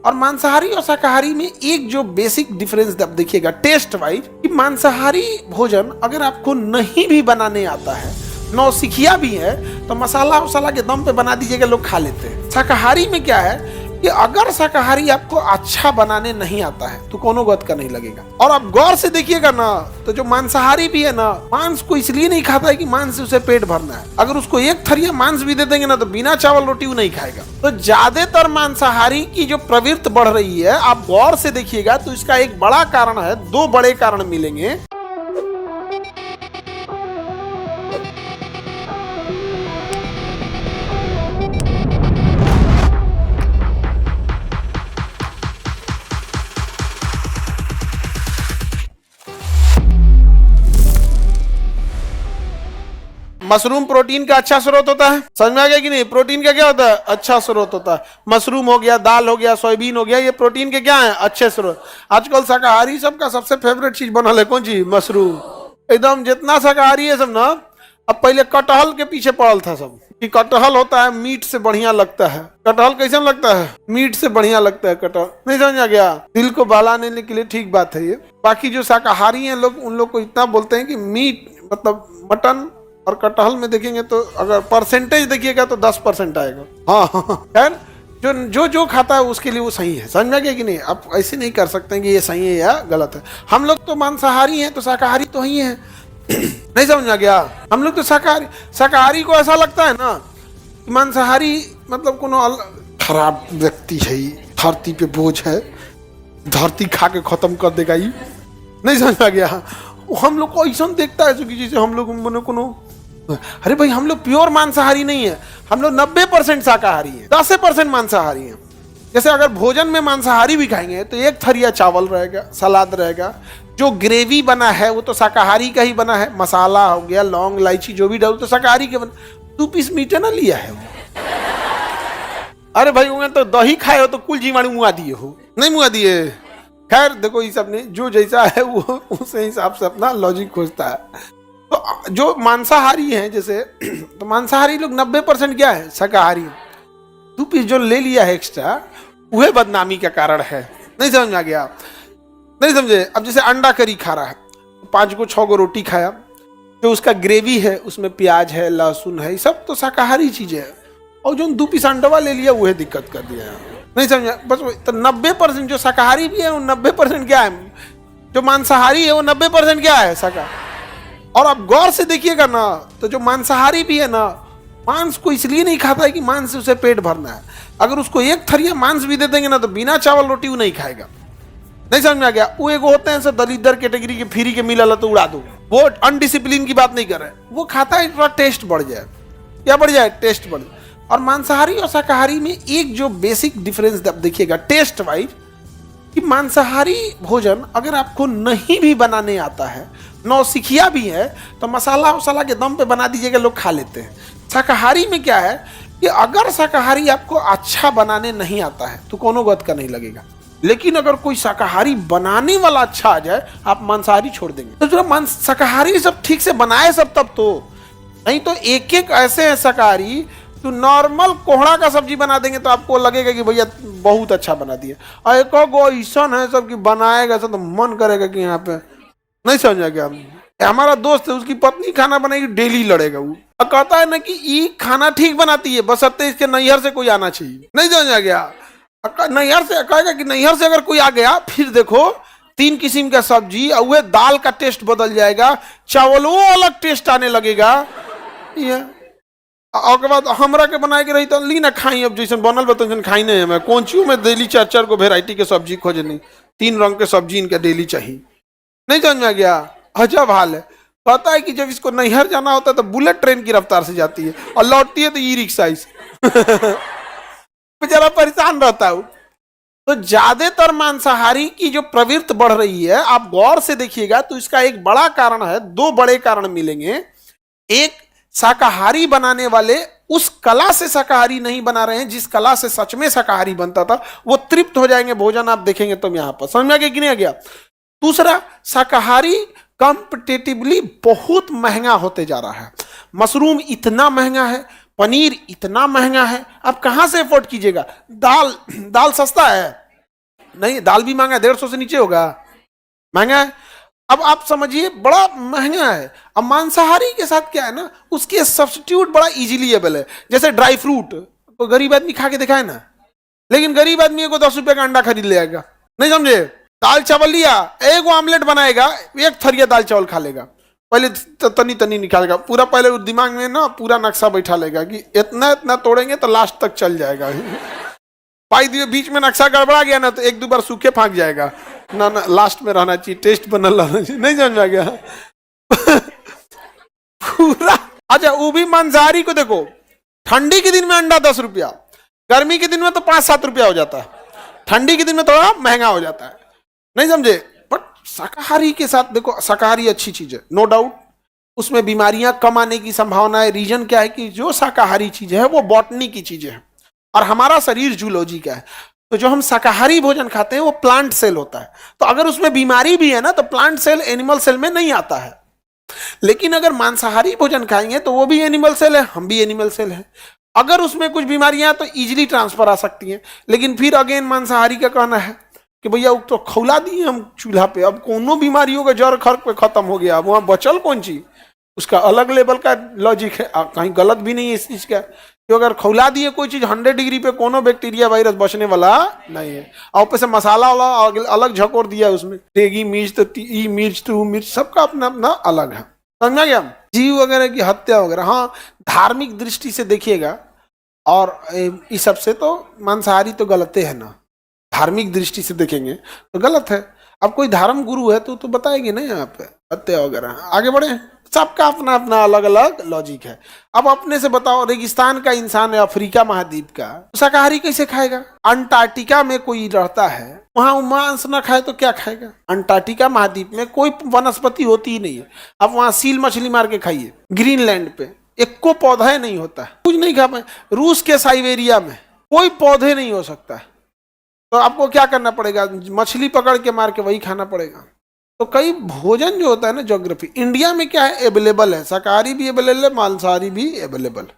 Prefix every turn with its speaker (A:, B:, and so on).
A: और मांसाहारी और शाकाहारी में एक जो बेसिक डिफरेंस आप देखिएगा टेस्ट वाइज, कि मांसाहारी भोजन अगर आपको नहीं भी बनाने आता है, नौसिखिया भी है, तो मसाला वसाला के दम पे बना दीजिएगा, लोग खा लेते हैं। शाकाहारी में क्या है कि अगर शाकाहारी आपको अच्छा बनाने नहीं आता है तो कोनो गत का नहीं लगेगा। और आप गौर से देखिएगा ना, तो जो मांसाहारी भी है ना, मांस को इसलिए नहीं खाता है कि मांस से उसे पेट भरना है। अगर उसको एक थरिया मांस भी दे देंगे ना, तो बिना चावल रोटी वो नहीं खाएगा। तो ज्यादातर मांसाहारी की जो प्रवृत्ति बढ़ रही है, आप गौर से देखिएगा तो इसका एक बड़ा कारण है, दो बड़े कारण मिलेंगे। मशरूम प्रोटीन का अच्छा स्रोत होता है, समझ में आ गया कि नहीं? प्रोटीन का क्या होता है? अच्छा स्रोत होता है। मशरूम हो गया, दाल हो गया, सोयाबीन हो गया, ये प्रोटीन के क्या है? अच्छे स्रोत। आजकल शाकाहारी सबका सबसे फेवरेट चीज बना है कौन चीज? मशरूम। एकदम जितना शाकाहारी है सब ना, अब पहले कटहल के पीछे पड़ल था सब, कि कटहल होता है मीट से बढ़िया लगता है। कटहल कैसे लगता है? मीट से बढ़िया लगता है कटहल। नहीं समझ आ गया? दिल को बहलाने के लिए ठीक बात है ये। बाकी जो शाकाहारी हैं लोग, उन लोग को इतना बोलते हैं कि मीट मतलब मटन और कटहल में देखेंगे तो अगर परसेंटेज देखिएगा तो 10% आएगा। हाँ खैर, जो खाता है उसके लिए वो सही है। समझ में गया कि नहीं? आप ऐसे नहीं कर सकते हैं कि ये सही है या गलत है। हम लोग तो मांसाहारी हैं तो शाकाहारी तो ही है। नहीं समझ में गया? हम लोग तो शाकाहारी को ऐसा लगता है ना कि मांसाहारी मतलब कोनो खराब व्यक्ति है, धरती पे बोझ है, धरती खा के खत्म कर देगा ये। नहीं समझ में गया? हम लोग को ऐसा देखता है कि जैसे हम लोग कोनो, अरे भाई हम लोग प्योर मांसाहारी नहीं है, हम लोग 90% शाकाहारी हैं, 10% मांसाहारी हैं। जैसे अगर भोजन में मांसाहारी भी खाएंगे तो एक थरिया चावल रहेगा, सलाद रहेगा, जो ग्रेवी बना है वो तो शाकाहारी का ही बना है, मसाला हो गया, लौंग इलायची जो भी डालो तो शाकाहारी के बना। 2 पीस मीट ना लिया है वो। अरे भाई उन्हें तो दही खाए हो तो कुल जीवाणु मुआ दिए हो, नहीं मुआ दिए। खैर देखो, ये सब ने जो जैसा है वो उस हिसाब से अपना लॉजिक खोजता है। तो जो मांसाहारी हैं जैसे, तो मांसाहारी लोग 90% क्या है? शाकाहारी। 2 पीस जो ले लिया है एक्स्ट्रा, वह बदनामी का कारण है। नहीं समझ में आ गया? नहीं समझे? अब जैसे अंडा करी खा रहा है, 5 को 6 को रोटी खाया, जो उसका ग्रेवी है उसमें प्याज है, लहसुन है, ये सब तो शाकाहारी चीज है। और जो 2 पीस अंडवा ले लिया वह दिक्कत कर दिया। नहीं समझा? बस तो 90% जो शाकाहारी भी है वो 90% क्या है? जो मांसाहारी है वो 90% क्या है? शाकाहारी। और आप गौर से देखिएगा ना, तो जो मांसाहारी भी है ना, मांस को इसलिए नहीं खाता है कि मांस से उसे पेट भरना है। अगर उसको एक थरिया मांस भी दे देंगे ना, तो बिना चावल रोटी वो नहीं खाएगा। नहीं समझ में आ गया? वो एगो होते हैं सब दलिद्र कैटेगरी के, फ्री के मिला तो उड़ा दो, वो अनडिसिप्लिन की बात नहीं कर रहे, वो खाता है थोड़ा टेस्ट बढ़ जाए। क्या बढ़ जाए? टेस्ट बढ़ जाए। और मांसाहारी और शाकाहारी में एक जो बेसिक डिफरेंस आप देखिएगा टेस्ट वाइज, कि मांसाहारी भोजन अगर आपको नहीं भी बनाने आता है, नौसिखिया भी है, तो मसाला वसाला के दम पे बना दीजिएगा, लोग खा लेते हैं। शाकाहारी में क्या है कि अगर शाकाहारी आपको अच्छा बनाने नहीं आता है तो कोनो गत का नहीं लगेगा। लेकिन अगर कोई शाकाहारी बनाने वाला अच्छा आ जाए, आप मांसाहारी छोड़ देंगे। तो जरा शाकाहारी सब ठीक से बनाए सब, तब तो। नहीं तो एक एक ऐसे हैं शाकाहारी, तो नॉर्मल कोहड़ा का सब्जी बना देंगे तो आपको लगेगा कि भैया बहुत अच्छा बना दिया। और एक गो ऐसा है सब कि बनाएगा सब तो मन करेगा कि यहाँ पे। नहीं समझा क्या? हमारा दोस्त है, उसकी पत्नी खाना बनाएगी, डेली लड़ेगा वो, और कहता है ना कि ये खाना ठीक बनाती है, बस अब इसके नैहर से कोई आना चाहिए। नहीं समझा गया? नैहर से कहेगा कि नैहर से अगर कोई आ गया, फिर देखो 3 किस्म का सब्जी और वह दाल का टेस्ट बदल जाएगा, चावलों अलग टेस्ट आने लगेगा। ये और के बाद हमरा के बनाए के रही तो ली ना खाई, अब जैसे बनल बतन खाई नहीं। हमें कौन चीज में डेली 4 को वेराइटी के सब्जी खोजे नहीं, 3 रंग के सब्जी इनके डेली चाहिए। नहीं समझ में गया? अजब हाल है। पता है कि जब इसको नैहर जाना होता है तो बुलेट ट्रेन की रफ्तार से जाती है, और लौटती है तो ई रिक्शा से। बेचारा परेशान रहता है। तो ज्यादातर मांसाहारी की जो प्रवृत्ति बढ़ रही है, आप गौर से देखिएगा तो इसका एक बड़ा कारण है, 2 बड़े कारण मिलेंगे। एक, शाकाहारी बनाने वाले उस कला से शाकाहारी नहीं बना रहे हैं जिस कला से सच में शाकाहारी बनता था। वो तृप्त हो जाएंगे भोजन, आप देखेंगे तुम यहां पर। समझ में आ गया कि नहीं आ गया? दूसरा, शाकाहारी कॉम्पिटिटिवली बहुत महंगा होते जा रहा है। मशरूम इतना महंगा है, पनीर इतना महंगा है, आप कहां से अफोर्ड कीजिएगा? दाल सस्ता है, नहीं, दाल भी महंगा है, 150 से नीचे होगा, महंगा है। अब आप समझिए बड़ा महंगा है। अब मांसाहारी के साथ क्या है ना, उसके सब्स्टिट्यूट बड़ा इजीली अवेलेबल है। जैसे ड्राई फ्रूट तो गरीब आदमी खा के दिखाए ना, लेकिन गरीब आदमी को 10 रुपए का अंडा खरीद ले आएगा, नहीं समझे। दाल चावल लिया, एक आमलेट बनाएगा, एक थरिया दाल चावल खा लेगा, पहले तनी तनी निकालेगा, पूरा पहले दिमाग में ना पूरा नक्शा बैठा लेगा कि इतना इतना तोड़ेंगे तो लास्ट तक चल जाएगा। पाई दिए बीच में नक्शा गड़बड़ा गया ना तो एक दो बार सूखे फाँक जाएगा, ना ना लास्ट में रहना चाहिए, टेस्ट बनल रहना चाहिए, नहीं समझ में गया। पूरा अच्छा, वो भी मांसाहारी को देखो, ठंडी के दिन में अंडा 10 रुपया, गर्मी के दिन में तो 5-7 रुपया हो जाता है, ठंडी के दिन में थोड़ा महंगा हो जाता है, नहीं समझे। बट शाकाहारी के साथ देखो, शाकाहारी अच्छी चीज है, नो डाउट, उसमें बीमारियां कम आने की संभावना है। रीजन क्या है कि जो शाकाहारी चीज है वो बॉटनी की चीजें है और हमारा शरीर जूलॉजी का है। तो जो हम शाकाहारी भोजन खाते हैं वो प्लांट सेल होता है, तो अगर उसमें बीमारी भी है ना तो प्लांट सेल एनिमल सेल में नहीं आता है। लेकिन अगर मांसाहारी भोजन खाएंगे तो वो भी एनिमल सेल है, हम भी एनिमल सेल है, अगर उसमें कुछ बीमारियां तो इजीली ट्रांसफर आ सकती हैं। लेकिन फिर अगेन मांसाहारी का कहना है कि भैया तो खौला दिए हम चूल्हा पे, अब कोनो बीमारियों का जड़ खर्क पे खत्म हो गया, अब वहां बचल कौन चीज, उसका अलग लेवल का लॉजिक है, कहीं गलत भी नहीं है इस चीज का। तो अगर खौला दिए कोई चीज 100 डिग्री पे कोनो बैक्टीरिया वायरस बचने वाला नहीं है, और ऊपर से मसाला वाला अलग झकोर दिया उसमें, तेगी मिर्च तो मिर्च टू मिर्च, सबका अपना अपना अलग है, समझा गया। जीव वगैरह की हत्या वगैरह, हाँ धार्मिक दृष्टि से देखिएगा और इस सब से तो मांसाहारी तो गलत है ना, धार्मिक दृष्टि से देखेंगे तो गलत है। अब कोई धर्म गुरु है तो बताएंगे ना यहाँ पे हत्या वगैरह। आगे बढ़े, सबका अपना अपना अलग अलग लॉजिक है। अब अपने से बताओ, रेगिस्तान का इंसान है, अफ्रीका महाद्वीप का, शाकाहारी कैसे खाएगा। अंटार्कटिका में कोई रहता है, वहां मांस ना खाए तो क्या खाएगा। अंटार्कटिका महाद्वीप में कोई वनस्पति होती ही नहीं है, अब वहां सील मछली मार के खाइए। ग्रीनलैंड पे एक को पौधा नहीं होता है, कुछ नहीं खा पाए। रूस के साइबेरिया में कोई पौधे नहीं हो सकता है, तो आपको क्या करना पड़ेगा, मछली पकड़ के मार के वही खाना पड़ेगा। तो कई भोजन जो होता है ना, ज्योग्राफी, इंडिया में क्या है अवेलेबल है, शाकाहारी भी अवेलेबल है, मांसाहारी भी अवेलेबल है।